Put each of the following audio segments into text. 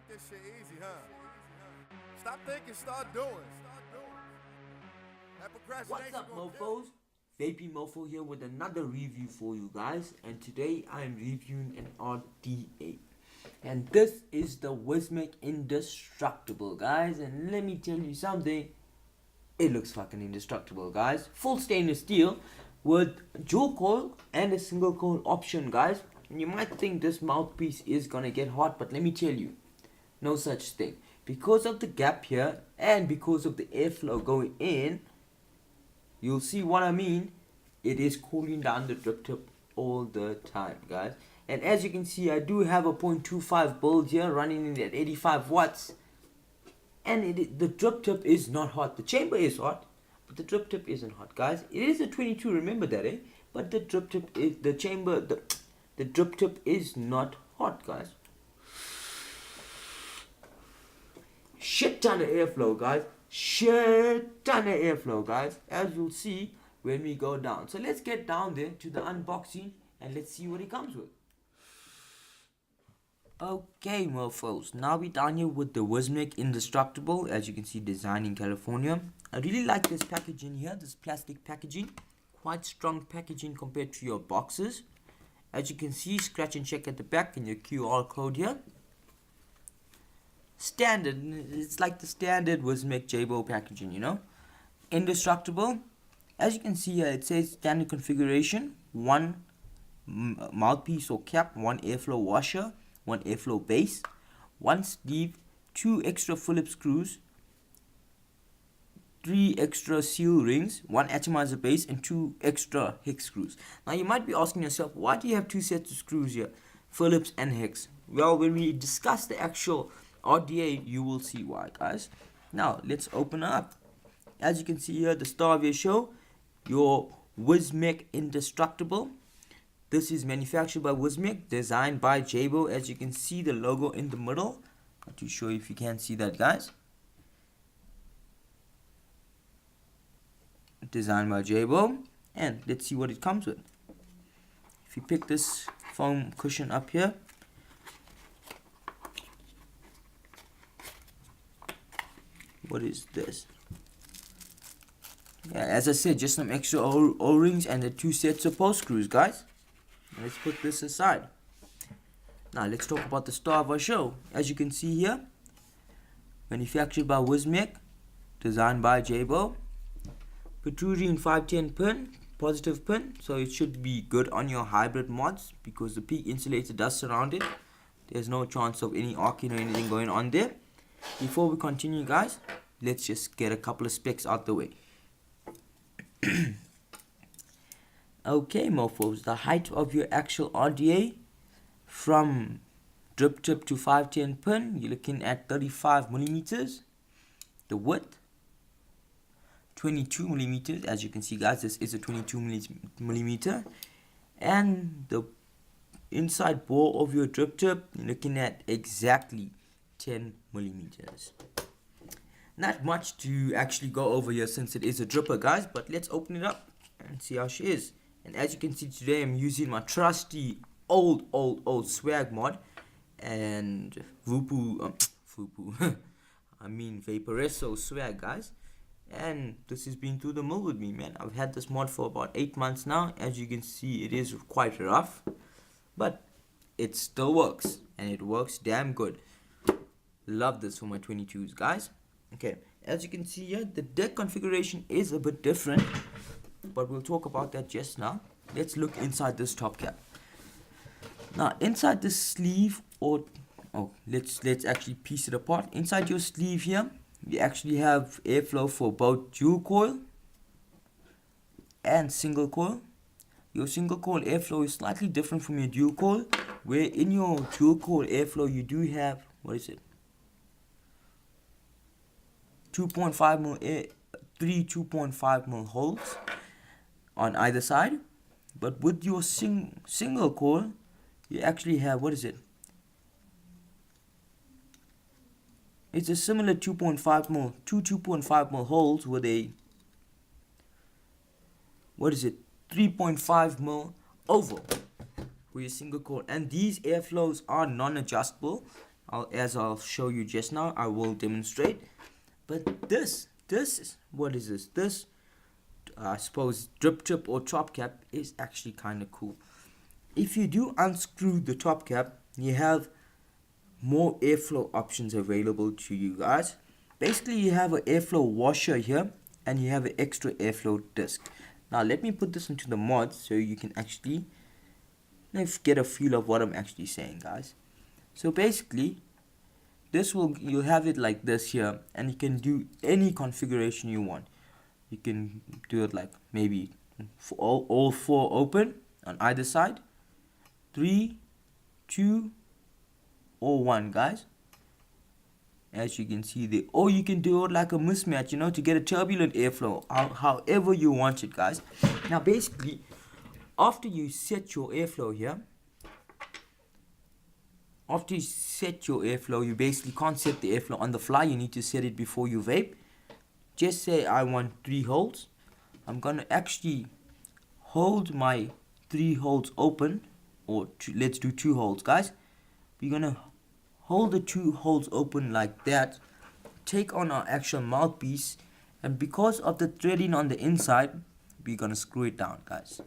think this shit easy, huh? Stop thinking, start doing. That What's procrastination up, gonna kill mofos? Vaping Mofo here with another review for you guys, and today I am reviewing an RDA, and this is the Wismec Indestructable, guys. And let me tell you something, it looks fucking indestructible, guys. Full stainless steel with dual coil and a single coil option, guys. And you might think this mouthpiece is gonna get hot, but let me tell you, no such thing. Because of the gap here and because of the airflow going in, you'll see what I mean. It is cooling down the drip tip all the time, guys. And as you can see, I do have a 0.25 build here running in at 85 watts. And the drip tip is not hot. The chamber is hot, but the drip tip isn't hot, guys. It is a 22, remember that, eh? But the drip tip is, the drip tip is not hot, guys. Shit ton of airflow, guys. Shit ton of airflow, guys, as you'll see when we go down. So let's get down there to the unboxing and let's see what it comes with. Okay, mofos, now we're down here with the Wismec Indestructable, as you can see, designed in California. I really like this packaging here, this plastic packaging. Quite strong packaging compared to your boxes. As you can see, scratch and check at the back and your QR code here. Standard, it's like the standard Wismec Jabo packaging, you know. Indestructible, as you can see here, it says standard configuration: one mouthpiece or cap, one airflow washer, one airflow base, one sleeve, two extra Phillips screws, three extra seal rings, one atomizer base, and two extra hex screws. Now you might be asking yourself, why do you have two sets of screws here, Phillips and hex? Well, when we discuss the actual RDA, you will see why, guys. Now let's open up. As you can see here, the star of your show, your Wismec Indestructable. This is manufactured by Wismec, designed by Jabo. As you can see, the logo in the middle. Not too sure if you can see that, guys. Designed by Jabo, and let's see what it comes with. If you pick this foam cushion up here, what is this? Yeah, as I said, just some extra O-rings and the two sets of post screws, guys. Let's put this aside. Now let's talk about the star of our show. As you can see here, manufactured by Wismec, designed by Jabo. Protruding 510 pin, positive pin, so it should be good on your hybrid mods because the peak insulator does surround it. There's no chance of any arcing or anything going on there. Before we continue, guys, let's just get a couple of specs out the way. Okay, mofos, the height of your actual RDA from drip tip to 510 pin, you're looking at 35 millimeters. The width, 22 millimeters. As you can see, guys, this is a 22 millimeter. And the inside bore of your drip tip, you're looking at exactly 10 millimeters. Not much to actually go over here since it is a dripper, guys, but let's open it up and see how she is. And as you can see, today I'm using my trusty old swag mod and I mean Vaporesso swag, guys. And this has been through the mill with me, man. I've had this mod for about 8 months now. As you can see, it is quite rough, but it still works, and it works damn good. Love this for my 22s, guys. Okay, as you can see here, the deck configuration is a bit different, but we'll talk about that just now. Let's look inside this top cap. Now, inside this sleeve, let's actually piece it apart. Inside your sleeve here, you actually have airflow for both dual coil and single coil. Your single coil airflow is slightly different from your dual coil, where in your dual coil airflow you do have, 2.5 mil air, 3 2.5 mil holes on either side. But with your single coil, you actually have, it's a similar 2.5 mil, two 2.5 mil holes with a 3.5 mil oval for your single coil. And these airflows are non-adjustable. as I'll show you just now, I will demonstrate. But this is, what is this? This, I suppose, drip tip or top cap is actually kind of cool. If you do unscrew the top cap, you have more airflow options available to you guys. Basically, you have an airflow washer here, and you have an extra airflow disc. Now let me put this into the mod so you can actually get a feel of what I'm actually saying, guys. So basically, this will, you'll have it like this here, and you can do any configuration you want. You can do it like maybe for all 4 open on either side, 3, 2, or 1, guys, as you can see there. Or you can do it like a mismatch, you know, to get a turbulent airflow, however you want it, guys. Now basically, after you set your airflow here, you basically can't set the airflow on the fly. You need to set it before you vape. Just say I want 3 holes. I'm gonna actually hold my 3 holes open, or let's do 2 holes, guys. We're gonna hold the 2 holes open like that, take on our actual mouthpiece, and because of the threading on the inside, we're gonna screw it down, guys.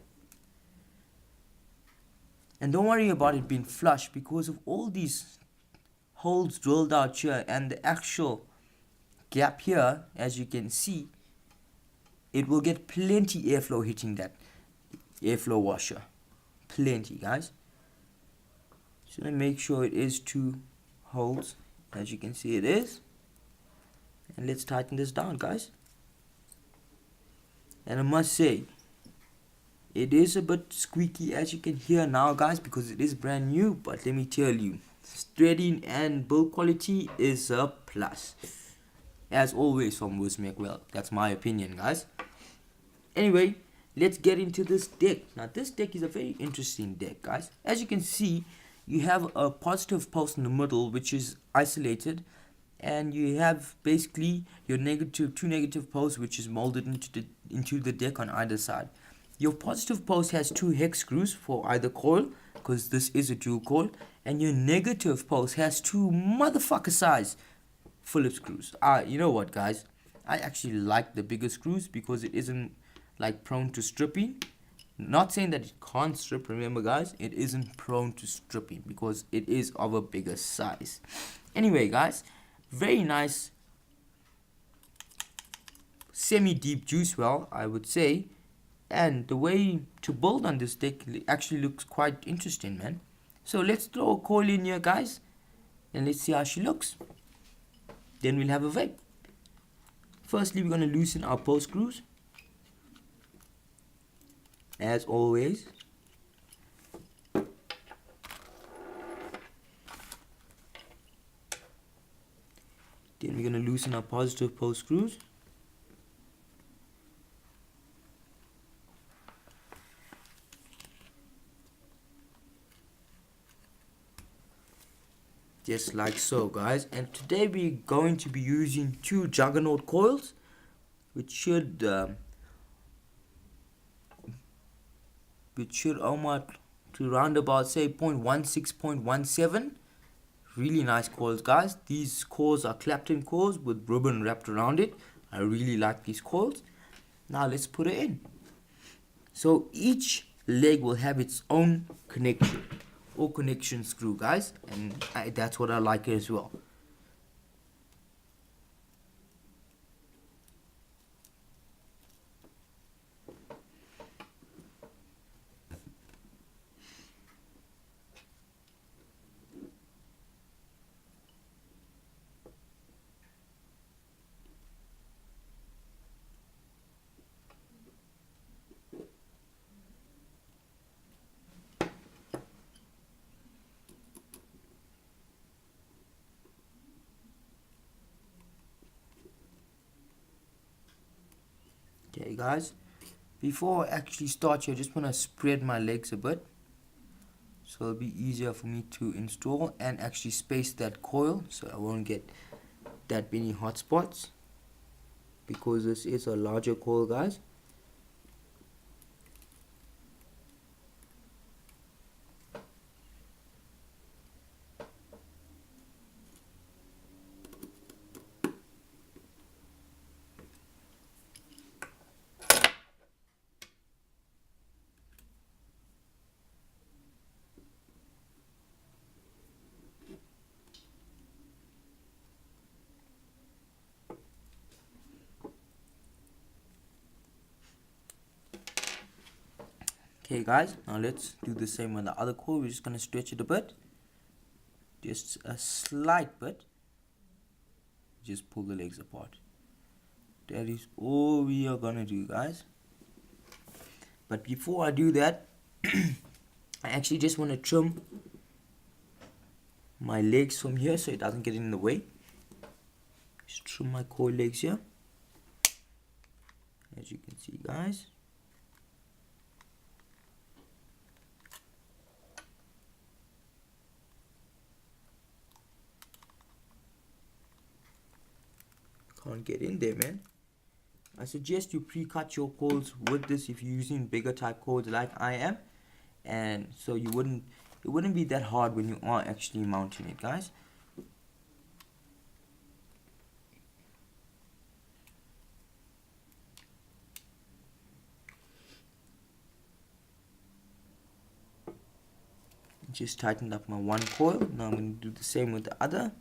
And don't worry about it being flush, because of all these holes drilled out here and the actual gap here, as you can see, it will get plenty airflow hitting that airflow washer. Plenty, guys. So let me make sure it is 2 holes, as you can see it is. And let's tighten this down, guys. And I must say, it is a bit squeaky, as you can hear now, guys, because it is brand new. But let me tell you, threading and build quality is a plus, as always, from Wismec. Well, that's my opinion, guys. Anyway, let's get into this deck. Now this deck is a very interesting deck, guys. As you can see, you have a positive pulse in the middle, which is isolated, and you have basically your two negative pulse, which is molded into the deck on either side. Your positive pulse has 2 hex screws for either coil, because this is a dual coil, and your negative pulse has 2 motherfucker size Phillips screws. You know what, guys? I actually like the bigger screws because it isn't like prone to stripping. Not saying that it can't strip, remember, guys, it isn't prone to stripping because it is of a bigger size. Anyway, guys, very nice semi-deep juice well, I would say. And the way to build on this deck actually looks quite interesting, man. So let's throw a coil in here, guys, and let's see how she looks. Then we'll have a vape. Firstly, we're going to loosen our pulse screws, as always. Then we're going to loosen our positive pulse screws. Just like so, guys. And today we're going to be using 2 juggernaut coils, which should almost to round about, say, 0.16, 0.17. Really nice coils, guys. These coils are Clapton coils with ribbon wrapped around it. I really like these coils. Now let's put it in. So each leg will have its own connection or connection screw, guys, and that's what I like as well. Okay, guys, before I actually start here, I just want to spread my legs a bit so it'll be easier for me to install and actually space that coil so I won't get that many hot spots, because this is a larger coil, guys. Okay guys, now let's do the same on the other coil. We're just going to stretch it a bit, just a slight bit, just pull the legs apart. That is all we are going to do, guys. But before I do that, I actually just want to trim my legs from here so it doesn't get in the way. Just trim my coil legs here, as you can see, guys. Can't get in there, man. I suggest you pre-cut your coils with this if you're using bigger type coils like I am, and so it wouldn't be that hard when you are actually mounting it, guys. Just tightened up my one coil. Now I'm going to do the same with the other.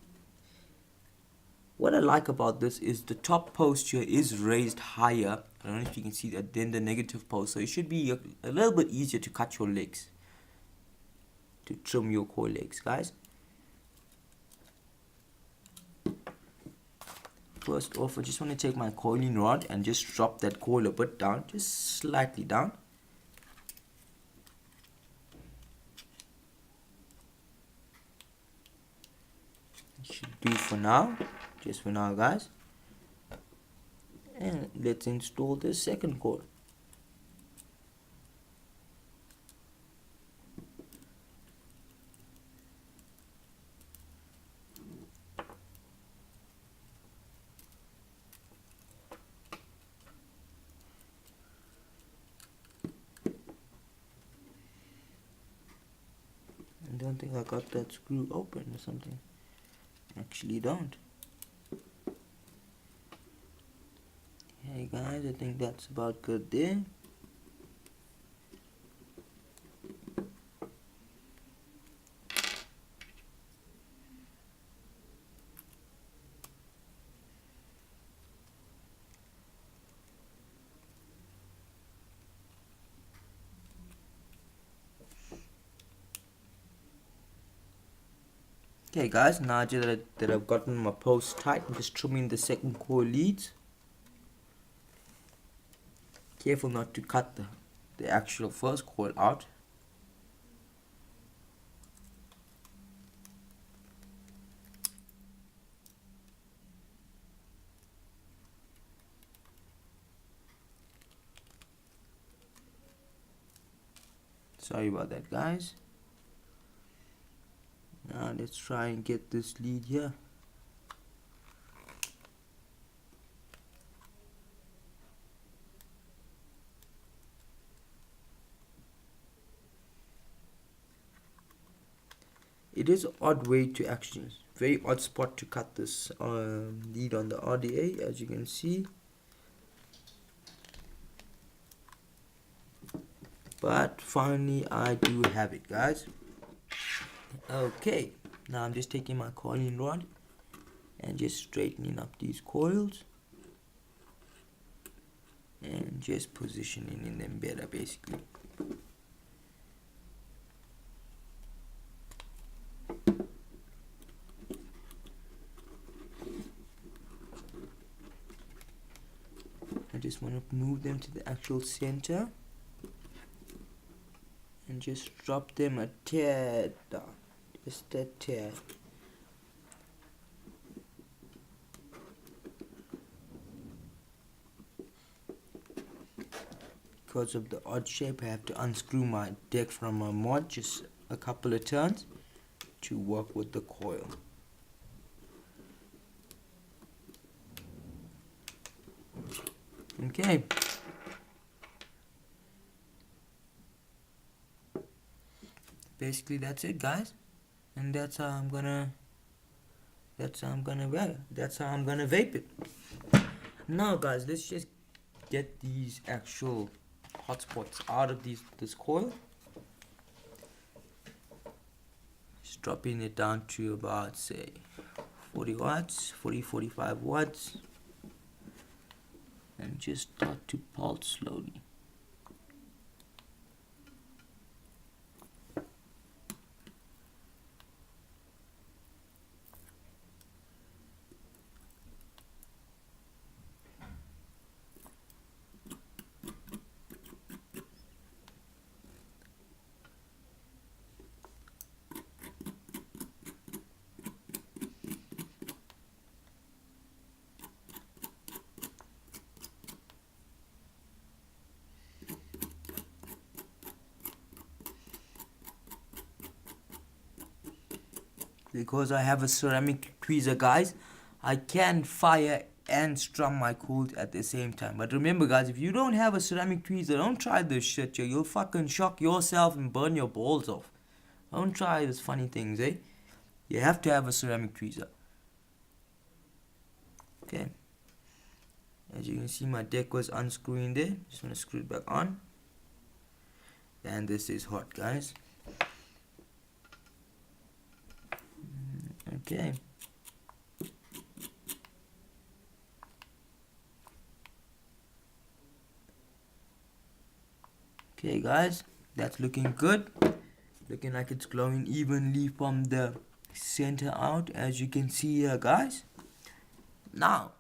What I like about this is the top post here is raised higher. I don't know if you can see that, than the negative post, so it should be a little bit easier to cut your legs, to trim your coil legs, guys. First off, I just want to take my coiling rod and just drop that coil a bit down, just slightly down. Should do for now, just for now, guys. And let's install the second coil. I don't think I got that screw open or something. Actually don't. Hey guys, I think that's about good there. Okay guys, now that I've gotten my post tight, I'm just trimming the second coil leads. Careful not to cut the actual first coil out. Sorry about that, guys. Now let's try and get this lead here. It is an odd way to actually, very odd spot to cut this lead on the RDA, as you can see. But finally I do have it, guys. Okay, now I'm just taking my coiling rod and just straightening up these coils and just positioning in them better, basically. I just want to move them to the actual center and just drop them a tad down, just a tad. Because of the odd shape, I have to unscrew my deck from my mod just a couple of turns to work with the coil. Okay. Basically that's it, guys, and that's how I'm gonna vape it. Now guys, let's just get these actual hotspots out of this coil. Just dropping it down to about, say, 40 watts, 45 watts, and just start to pulse slowly. because I have a ceramic tweezer, guys, I can fire and strum my coils at the same time. But remember, guys, if you don't have a ceramic tweezer, don't try this shit, yo. You'll fucking shock yourself and burn your balls off. Don't try these funny things, eh? You have to have a ceramic tweezer. Okay. As you can see, my deck was unscrewing there. Just want to screw it back on. And this is hot, guys. Okay. Okay, guys, that's looking good. Looking like it's glowing evenly from the center out, as you can see here, guys. Now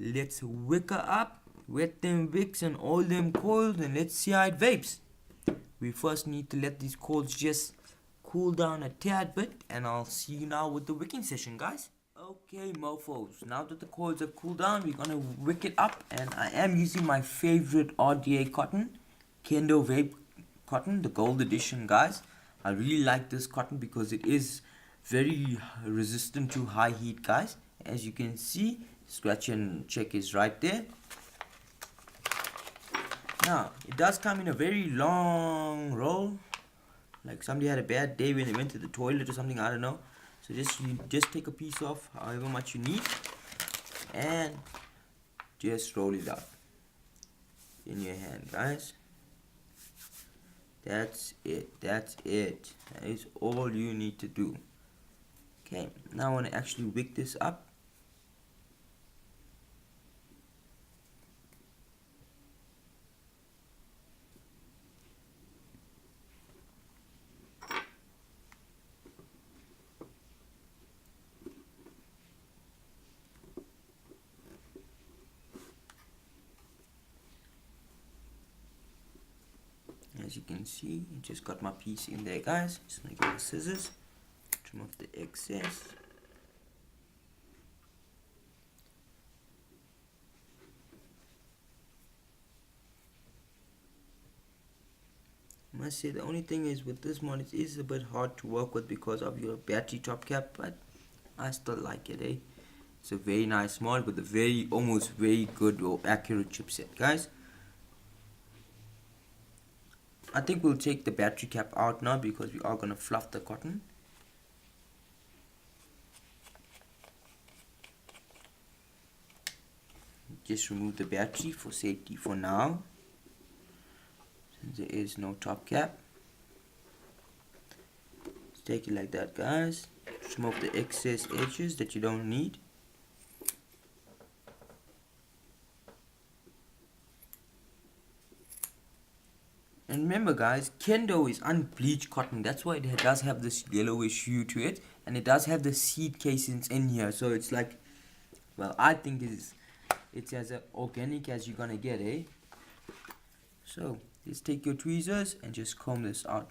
let's wick her up, wet them wicks and all them coils, and let's see how it vapes. We first need to let these coils just cool down a tad bit, and I'll see you now with the wicking session, guys. Okay, mofos, now that the coils have cooled down, we're gonna wick it up, and I am using my favorite RDA cotton, Kendo Vape cotton, the gold edition, guys. I really like this cotton because it is very resistant to high heat, guys. As you can see, scratch and check is right there. Now, it does come in a very long roll. Like somebody had a bad day when they went to the toilet or something, I don't know. So just take a piece off however much you need and just roll it out in your hand, guys. That's it. That is all you need to do. Okay, now I want to actually wick this up. As you can see, I just got my piece in there, guys. Just gonna get the scissors, trim off the excess. I must say the only thing is with this mod, it is a bit hard to work with because of your battery top cap, but I still like it, eh? It's a very nice mod with a almost very good or accurate chipset, guys. I think we'll take the battery cap out now because we are going to fluff the cotton. Just remove the battery for safety for now, since there is no top cap. Just take it like that, guys. Remove the excess edges that you don't need. And remember, guys, Kendo is unbleached cotton. That's why it does have this yellowish hue to it. And it does have the seed casings in here. So it's like, well, I think it's as organic as you're going to get, eh? So, just take your tweezers and just comb this out.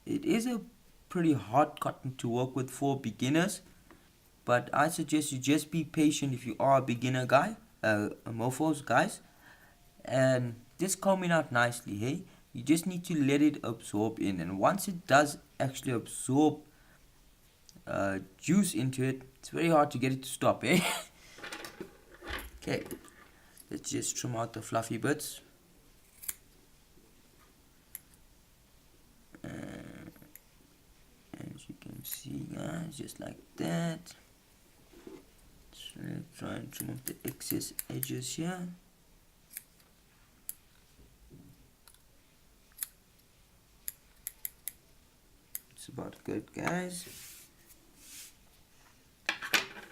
It is a pretty hard cotton to work with for beginners. But I suggest you just be patient if you are a beginner guy, mofos, guys. And just comb it out nicely, hey? You just need to let it absorb in, and once it does actually absorb juice into it, it's very hard to get it to stop, eh? Okay, let's just trim out the fluffy bits. As you can see, guys, just like that. So let's try and trim off the excess edges here. It's about good, guys.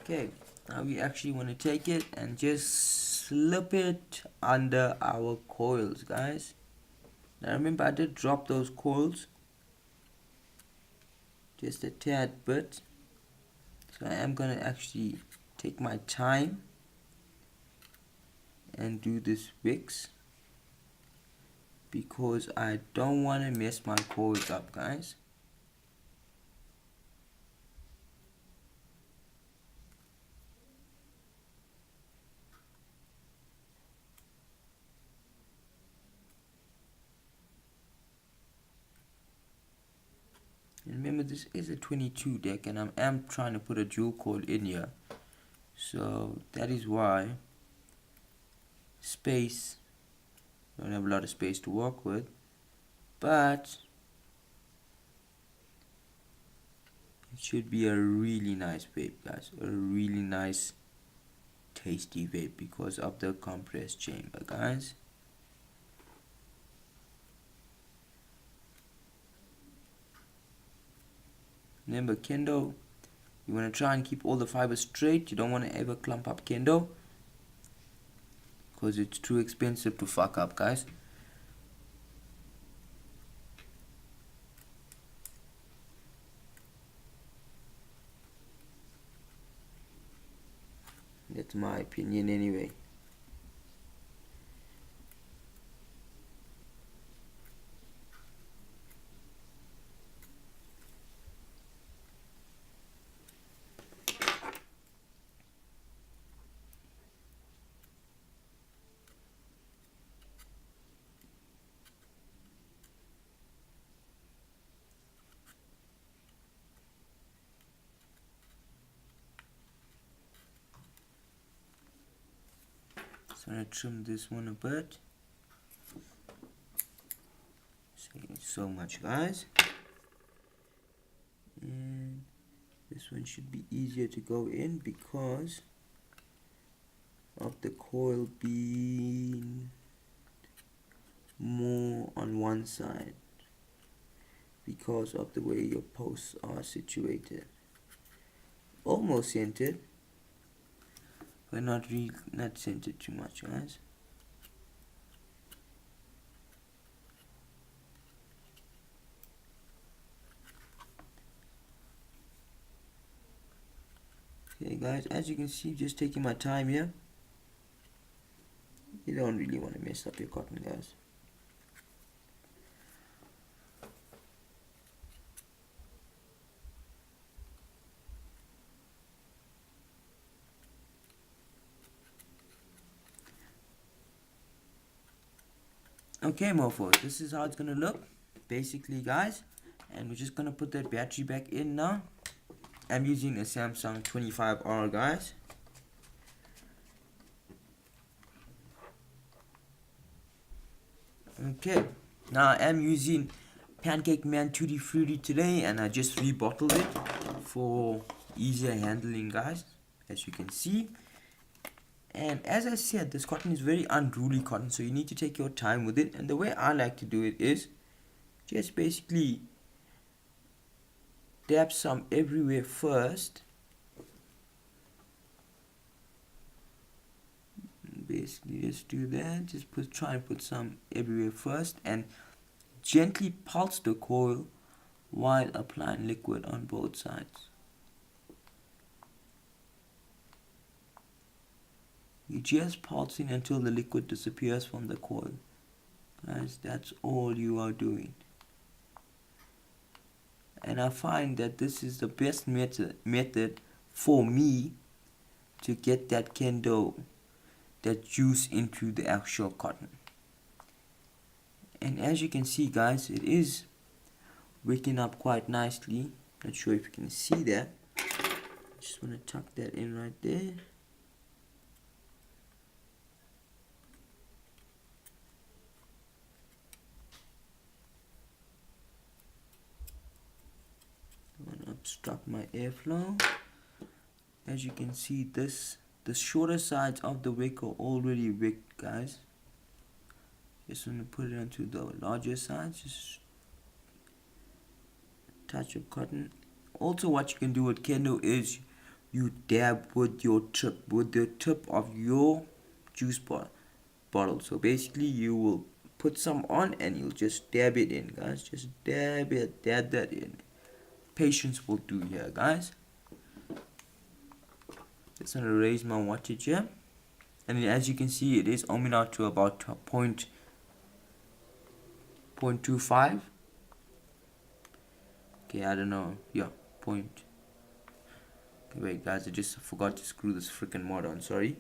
Okay, now we actually want to take it and just slip it under our coils, guys. Now remember, I did drop those coils just a tad bit, so I am gonna actually take my time and do this wicks because I don't want to mess my coils up, guys. remember, this is a 22 deck, and I am trying to put a dual coil in here, so that is why space, don't have a lot of space to work with, but it should be a really nice vape, guys, a really nice tasty vape because of the compressed chamber, guys. Remember, kendo, you want to try and keep all the fibers straight. You don't want to ever clump up kendo because it's too expensive to fuck up, guys. That's my opinion anyway. So I'm going to trim this one a bit. So much, guys. And this one should be easier to go in because of the coil being more on one side, because of the way your posts are situated. Almost centered, but not centered too much, guys. Okay, guys, as you can see, just taking my time here. You don't really want to mess up your cotton, guys. Okay, Mofo, this is how it's gonna look basically, guys, and we're just gonna put that battery back in now. I'm using a Samsung 25R, guys. Okay, now I'm using Pancake Man Tutti Frutti today, and I just rebottled it for easier handling, guys, as you can see. And as I said, this cotton is very unruly cotton, so you need to take your time with it. And the way I like to do it is just basically dab some everywhere first. Basically just do that, just try and put some everywhere first, and gently pulse the coil while applying liquid on both sides. You're just pulsing until the liquid disappears from the coil, guys. That's all you are doing. And I find that this is the best method for me to get that kendo, that juice into the actual cotton. And as you can see, guys, it is wicking up quite nicely. Not sure if you can see that. Just want to tuck that in right there. Obstruct my airflow. As you can see, the shorter sides of the wick are already wicked, guys. Just want to put it onto the larger sides. Just touch of cotton. Also, what you can do with kendo is you dab with the tip of your juice bottle. So basically, you will put some on and you'll just dab it in, guys. Just dab that in. Patience will do here, guys. Just gonna raise my wattage here, and as you can see, it is ohming out to about 0.25. Okay, I don't know. Yeah, point. Okay, wait, guys, I just forgot to screw this freaking mod on. Sorry.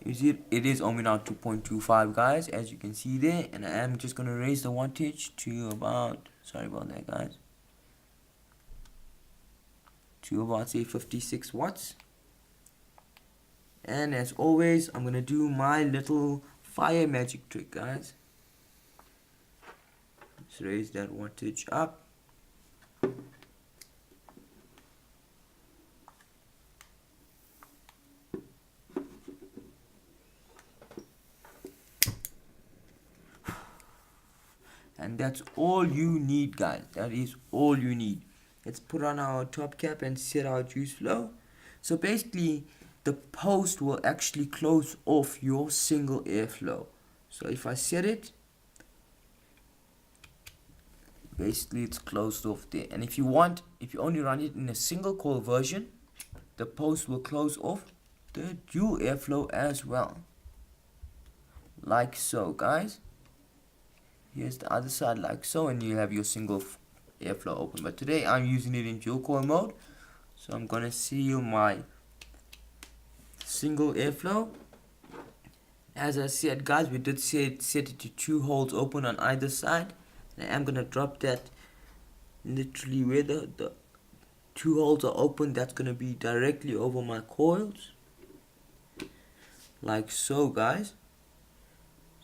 It is only now 2.25 guys, as you can see there, and I am just gonna raise the wattage to about, sorry about that guys, to about say 56 watts. And as always, I'm gonna do my little fire magic trick guys. Let's raise that wattage up. And that's all you need guys, that is all you need. Let's put on our top cap and set our juice flow. So basically the post will actually close off your single airflow. So if I set it, basically it's closed off there. And if you only run it in a single coil version, the post will close off the dual airflow as well, like so guys. Here's the other side like so, and you have your single airflow open. But today I'm using it in dual coil mode, so I'm gonna seal my single airflow. As I said guys, we did set it to 2 holes open on either side, and I'm gonna drop that literally where the 2 holes are open. That's gonna be directly over my coils, like so guys.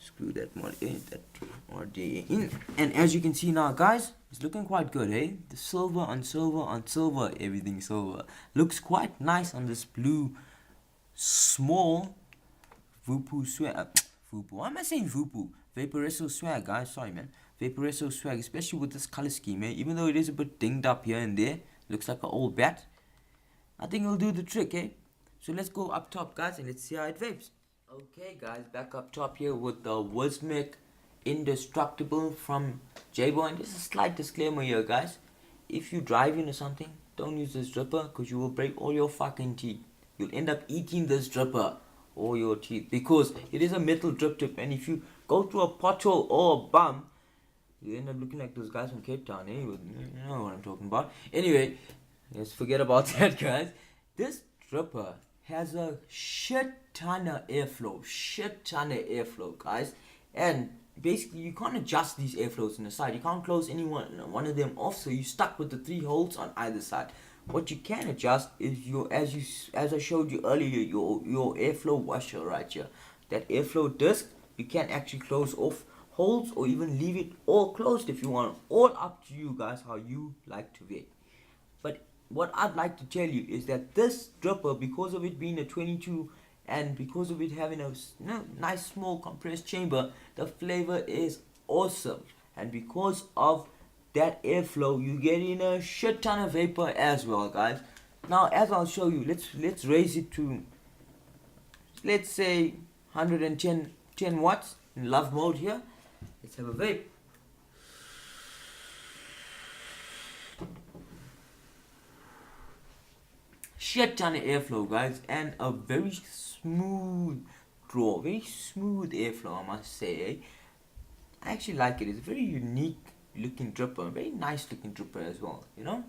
Screw that RDA in, and as you can see now guys, it's looking quite good, eh? The silver on silver on silver, everything silver. Looks quite nice on this blue small Vupu swag. Vupu, why am I saying Vupu? Vaporesso swag guys, sorry man. Vaporesso swag, especially with this color scheme, eh? Even though it is a bit dinged up here and there, looks like an old bat, I think it'll do the trick, eh? So let's go up top guys and let's see how it vapes. Okay guys, back up top here with the Wismec Indestructable from J-Boy. And just a slight disclaimer here guys, if you're driving or something, don't use this dripper, because you will break all your fucking teeth. You'll end up eating this dripper or your teeth, because it is a metal drip tip, and if you go through a pothole or a bump, you end up looking like those guys from Cape Town, eh? You know what I'm talking about. Anyway, let's forget about that guys. This dripper has a shit ton of airflow, guys, and basically you can't adjust these airflows on the side. You can't close one of them off, so you're stuck with the 3 holes on either side. What you can adjust is your, as I showed you earlier, your airflow washer right here. That airflow disc, you can actually close off holes or even leave it all closed if you want. All up to you guys, how you like to vape. But what I'd like to tell you is that this dripper, because of it being a 22 and because of it having a nice small compressed chamber, the flavor is awesome. And because of that airflow, you get in a shit ton of vapor as well guys. Now as I'll show you, let's raise it to, let's say 110 watts in love mode here. Let's have a vape. Shit ton of airflow guys, and a very smooth draw, very smooth airflow I must say, eh? I actually like it. It's a very unique looking dripper, very nice looking dripper as well, you know.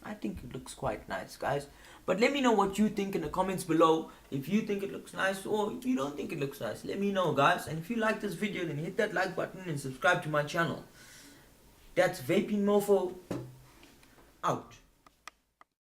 I think it looks quite nice guys, but let me know what you think in the comments below. If you think it looks nice, or if you don't think it looks nice, let me know guys. And if you like this video, then hit that like button and subscribe to my channel. That's Vaping Mofo out.